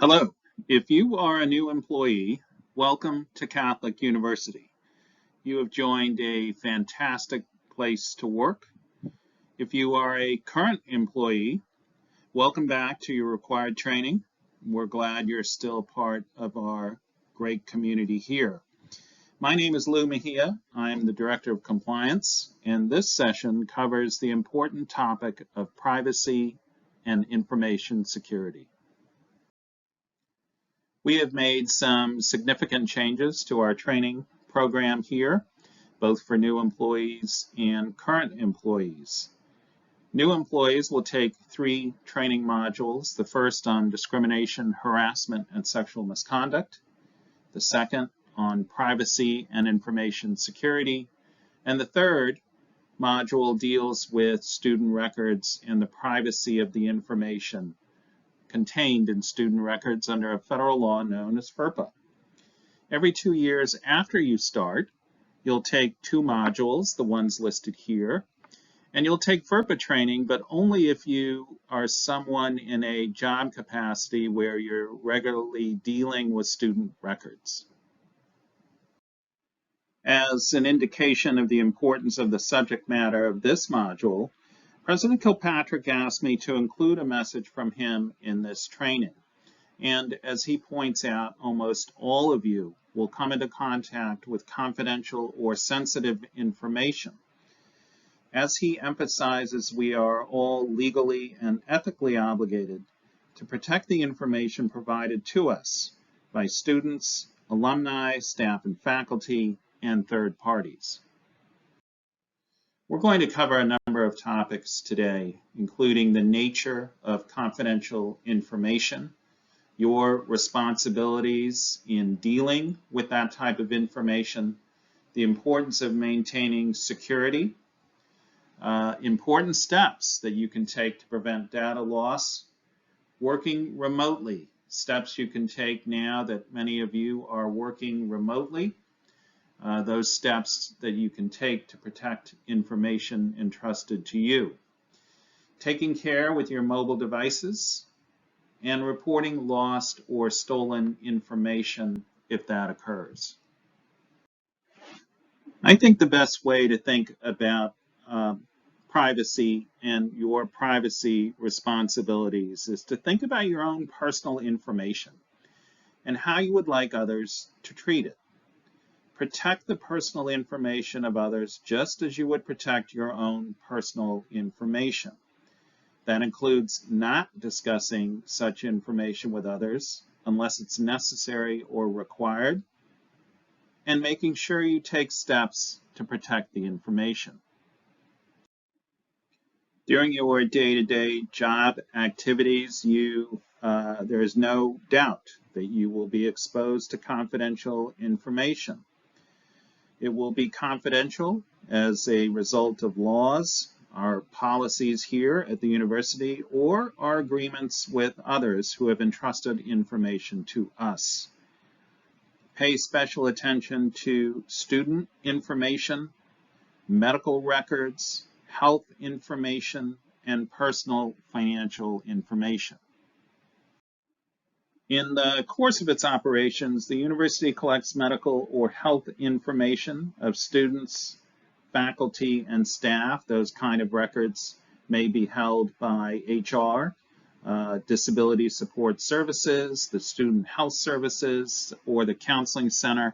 Hello. If you are a new employee, welcome to Catholic University. You have joined a fantastic place to work. If you are a current employee, welcome back to your required training. We're glad you're still part of our great community here. My name is Lou Mejia. I'm the Director of Compliance, and this session covers the important topic of privacy and information security. We have made some significant changes to our training program here, both for new employees and current employees. New employees will take 3 training modules, the first on discrimination, harassment, and sexual misconduct, the second on privacy and information security, and the third module deals with student records and the privacy of the information contained in student records under a federal law known as FERPA. Every 2 years after you start, you'll take 2 modules, the ones listed here, and you'll take FERPA training, but only if you are someone in a job capacity where you're regularly dealing with student records. As an indication of the importance of the subject matter of this module, President Kilpatrick asked me to include a message from him in this training. And as he points out, almost all of you will come into contact with confidential or sensitive information. As he emphasizes, we are all legally and ethically obligated to protect the information provided to us by students, alumni, staff and faculty, and third parties. We're going to cover a number of topics today, including the nature of confidential information, your responsibilities in dealing with that type of information, the importance of maintaining security, important steps that you can take to prevent data loss, working remotely, steps you can take now that many of you are working remotely, those steps that you can take to protect information entrusted to you. Taking care with your mobile devices and reporting lost or stolen information if that occurs. I think the best way to think about privacy and your privacy responsibilities is to think about your own personal information and how you would like others to treat it. Protect the personal information of others just as you would protect your own personal information. That includes not discussing such information with others unless it's necessary or required, and making sure you take steps to protect the information. During your day-to-day job activities, there is no doubt that you will be exposed to confidential information. It will be confidential as a result of laws, our policies here at the university, or our agreements with others who have entrusted information to us. Pay special attention to student information, medical records, health information, and personal financial information. In the course of its operations, the university collects medical or health information of students, faculty, and staff. Those kind of records may be held by HR, Disability Support Services, the Student Health Services, or the Counseling Center,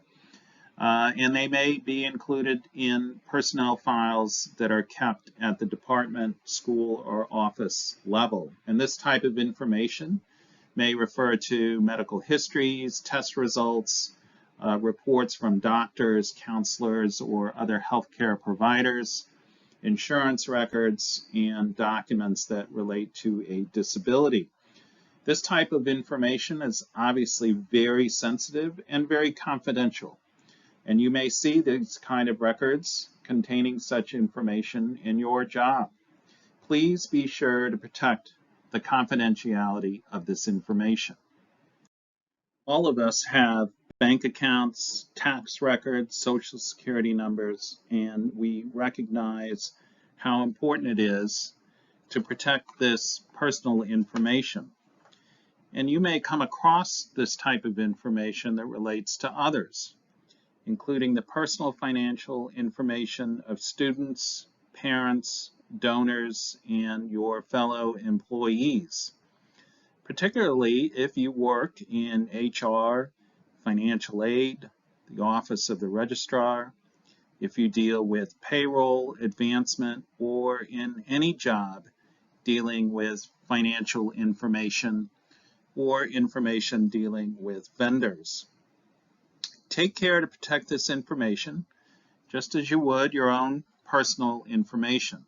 and they may be included in personnel files that are kept at the department, school, or office level. And this type of information may refer to medical histories, test results, reports from doctors, counselors, or other healthcare providers, insurance records, and documents that relate to a disability. This type of information is obviously very sensitive and very confidential, and you may see these kind of records containing such information in your job. Please be sure to protect the confidentiality of this information. All of us have bank accounts, tax records, social security numbers, and we recognize how important it is to protect this personal information. And you may come across this type of information that relates to others, including the personal financial information of students, parents, donors, and your fellow employees, particularly if you work in HR, financial aid, the Office of the Registrar, if you deal with payroll, advancement, or in any job dealing with financial information or information dealing with vendors. Take care to protect this information, just as you would your own personal information.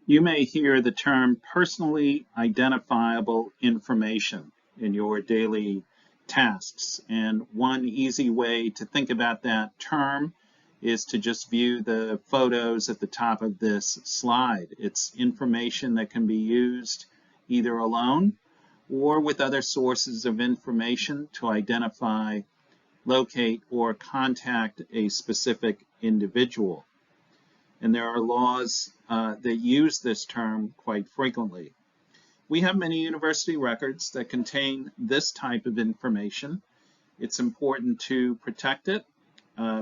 You may hear the term personally identifiable information in your daily tasks, and one easy way to think about that term is to just view the photos at the top of this slide. It's information that can be used either alone or with other sources of information to identify, locate, or contact a specific individual. And there are laws that use this term quite frequently. We have many university records that contain this type of information. It's important to protect it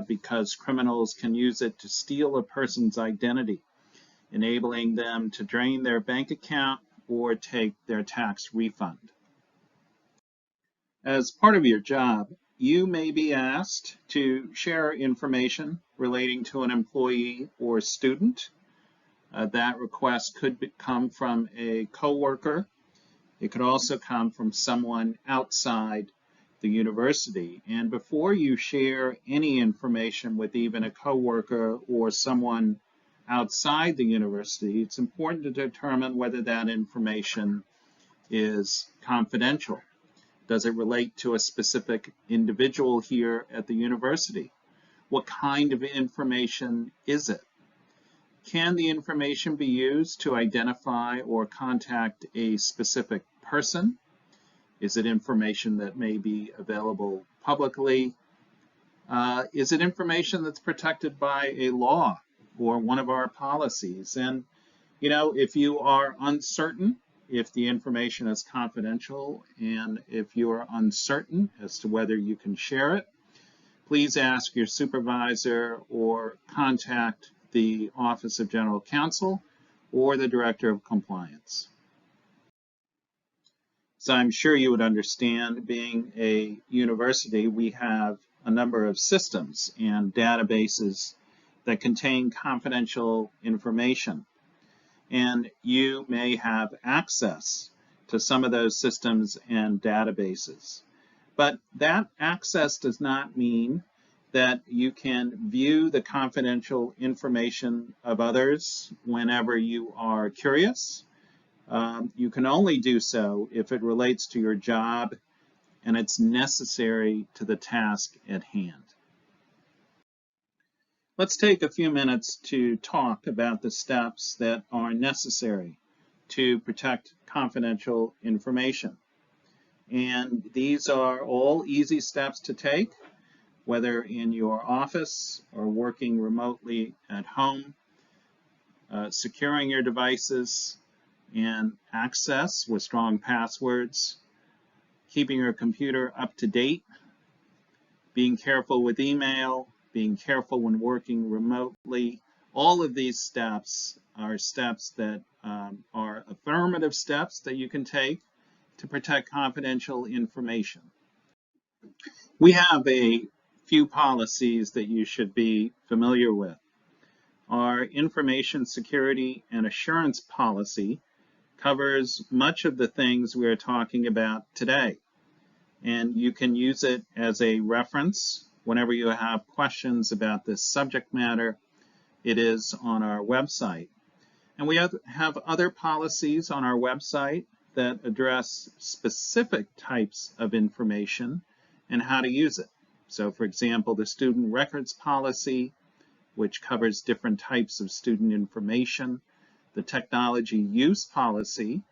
because criminals can use it to steal a person's identity, enabling them to drain their bank account or take their tax refund. As part of your job, you may be asked to share information relating to an employee or student. That request could come from a coworker. It could also come from someone outside the university. And before you share any information with even a coworker or someone outside the university, it's important to determine whether that information is confidential. Does it relate to a specific individual here at the university? What kind of information is it? Can the information be used to identify or contact a specific person? Is it information that may be available publicly? Is it information that's protected by a law or one of our policies? And, you know, if you are uncertain if the information is confidential and if you are uncertain as to whether you can share it, please ask your supervisor or contact the Office of General Counsel or the Director of Compliance. So I'm sure you would understand, being a university, we have a number of systems and databases that contain confidential information. And you may have access to some of those systems and databases. But that access does not mean that you can view the confidential information of others whenever you are curious. You can only do so if it relates to your job and it's necessary to the task at hand. Let's take a few minutes to talk about the steps that are necessary to protect confidential information. And these are all easy steps to take, whether in your office or working remotely at home. Securing your devices and access with strong passwords, keeping your computer up to date, being careful with email, being careful when working remotely. All of these steps are steps that are affirmative steps that you can take to protect confidential information. We have a few policies that you should be familiar with. Our information security and assurance policy covers much of the things we're talking about today, and you can use it as a reference whenever you have questions about this subject matter. It is on our website. And we have other policies on our website that address specific types of information and how to use it. So, for example, the student records policy, which covers different types of student information, the technology use policy,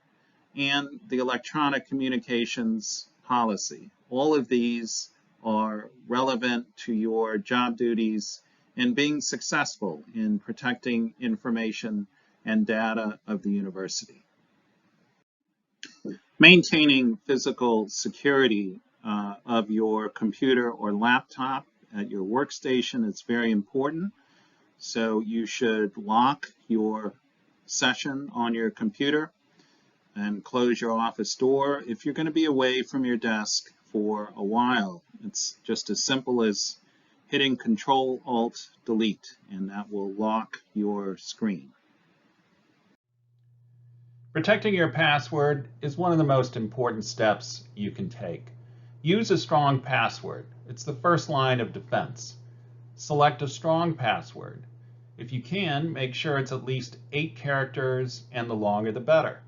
and the electronic communications policy. All of these are relevant to your job duties and being successful in protecting information and data of the university. Maintaining physical security of your computer or laptop at your workstation is very important. So you should lock your session on your computer and close your office door if you're going to be away from your desk for a while. It's just as simple as hitting Control-Alt-Delete, and that will lock your screen. Protecting your password is one of the most important steps you can take. Use a strong password. It's the first line of defense. Select a strong password. If you can, make sure it's at least 8 characters, and the longer the better.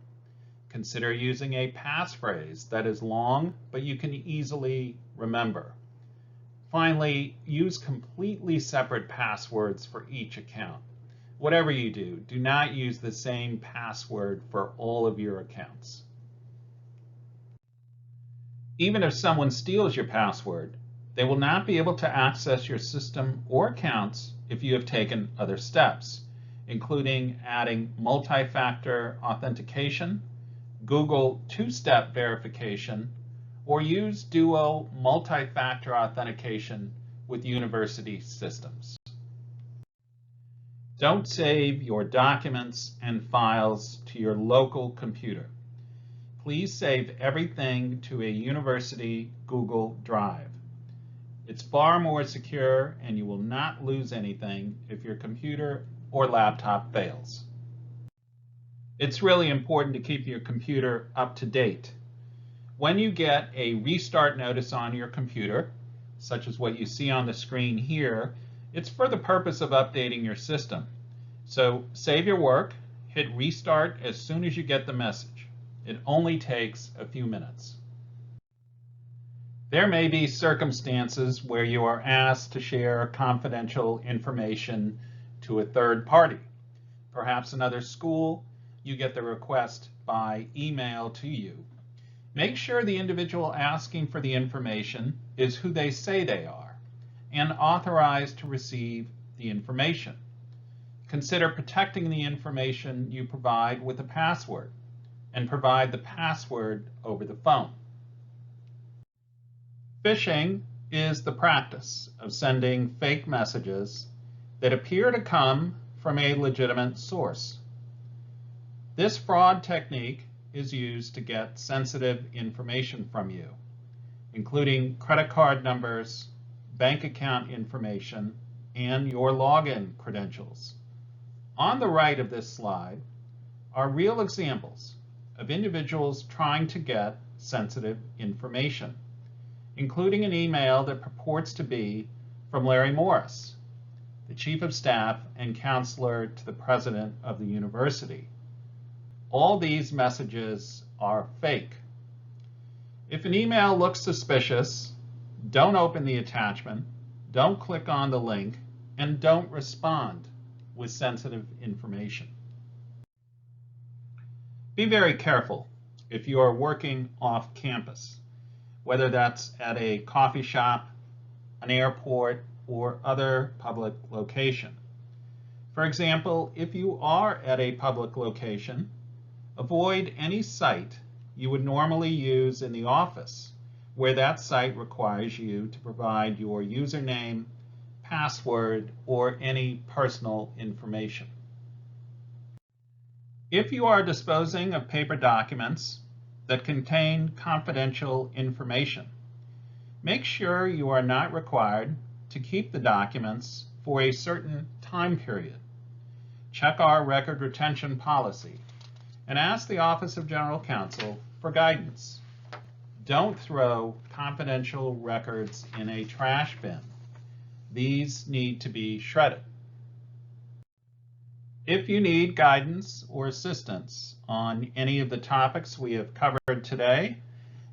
Consider using a passphrase that is long, but you can easily remember. Finally, use completely separate passwords for each account. Whatever you do, do not use the same password for all of your accounts. Even if someone steals your password, they will not be able to access your system or accounts if you have taken other steps, including adding multi-factor authentication, Google two-step verification, or use Duo multi-factor authentication with university systems. Don't save your documents and files to your local computer. Please save everything to a university Google Drive. It's far more secure, and you will not lose anything if your computer or laptop fails. It's really important to keep your computer up to date. When you get a restart notice on your computer, such as what you see on the screen here, it's for the purpose of updating your system. So save your work, hit restart as soon as you get the message. It only takes a few minutes. There may be circumstances where you are asked to share confidential information to a third party. Perhaps another school, you get the request by email to you. Make sure the individual asking for the information is who they say they are and authorized to receive the information. Consider protecting the information you provide with a password, and provide the password over the phone. Phishing is the practice of sending fake messages that appear to come from a legitimate source. This fraud technique is used to get sensitive information from you, including credit card numbers, bank account information, and your login credentials. On the right of this slide are real examples of individuals trying to get sensitive information, including an email that purports to be from Larry Morris, the Chief of Staff and Counselor to the President of the University. All these messages are fake. If an email looks suspicious, don't open the attachment, don't click on the link, and don't respond with sensitive information. Be very careful if you are working off campus, whether that's at a coffee shop, an airport, or other public location. For example, if you are at a public location, avoid any site you would normally use in the office, where that site requires you to provide your username, password, or any personal information. If you are disposing of paper documents that contain confidential information, make sure you are not required to keep the documents for a certain time period. Check our record retention policy and ask the Office of General Counsel for guidance. Don't throw confidential records in a trash bin. These need to be shredded. If you need guidance or assistance on any of the topics we have covered today,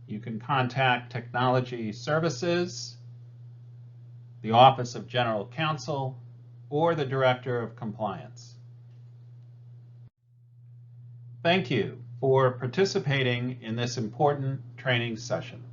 you can contact Technology Services, the Office of General Counsel, or the Director of Compliance. Thank you for participating in this important training session.